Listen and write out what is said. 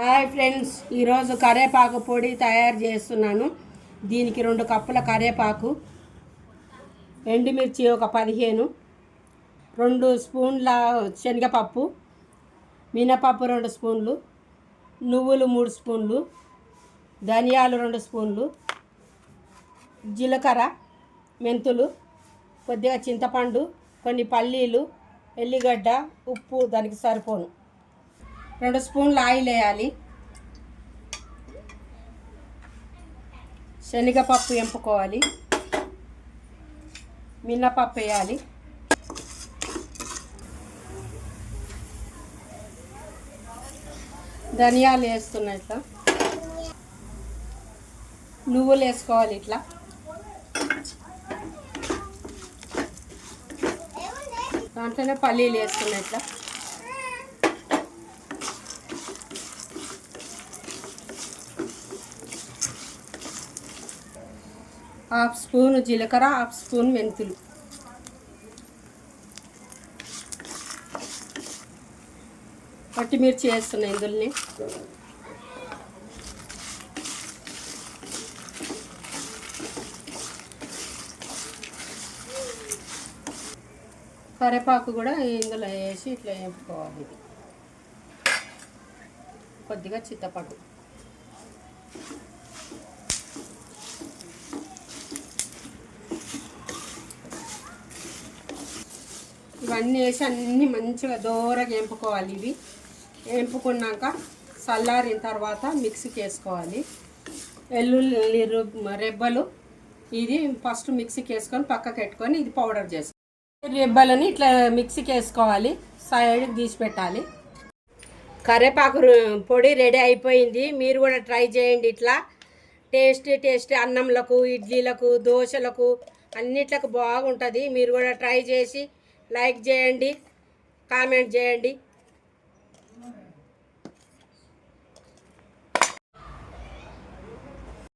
Hi friends, ఈరోజు కరివేపాకు పొడి తయారు చేస్తున్నాను. దీనికి 2 కప్పుల కరివేపాకు, ఎండుమిర్చి ఒక 15, 2 స్పూన్ల శనగపప్పు, మినపప్పు 2 స్పూన్లు, నువ్వులు 3 స్పూన్లు, ధనియాలు 2 స్పూన్లు, జీలకర్ర, మెంతులు, కొద్దిగా చింతపండు, కొన్ని పల్లీలు, ఎల్లిగడ్డ, ఉప్పు దానికి సరిపోను. 2 స్పూన్ల ఆయిల్ వేయాలి. శనగపప్పు ఎంపుకోవాలి. మినపప్పు వేయాలి. ధనియాలు వేస్తున్నా ఇట్లా. నువ్వులు వేసుకోవాలి ఇట్లా. దాంట్లోనే పల్లీలు వేస్తున్నా ఇట్లా. హాఫ్ స్పూన్ జీలకర్ర, హాఫ్ స్పూన్ మెంతులు, పచ్చిమిర్చి వేస్తున్నాయి ఇందులోనే. కరివేపాకు కూడా ఇందులో వేసి ఇట్లా వేపుకోవాలి. ఇది కొద్దిగా చింతపండు, ఇవన్నీ వేసి అన్నీ మంచిగా దూరగా వేపుకోవాలి. ఇవి వేపుకున్నాక చల్లారిన తర్వాత మిక్సీకి వేసుకోవాలి. వెల్లుల్లి రెబ్బలు ఇది ఫస్ట్ మిక్సీకి వేసుకొని పక్కకు పెట్టుకొని ఇది పౌడర్ చేసుకోవాలి. రెబ్బలని ఇట్లా మిక్సీకి వేసుకోవాలి, సైడ్కి తీసి పెట్టాలి. కరివేపాకు పొడి రెడీ అయిపోయింది. మీరు కూడా ట్రై చేయండి. ఇట్లా టేస్టీ అన్నంలకు, ఇడ్లీలకు, దోశలకు అన్నిట్లకు బాగుంటుంది. మీరు కూడా ట్రై చేసి లైక్ చేయండి, కామెంట్ చేయండి.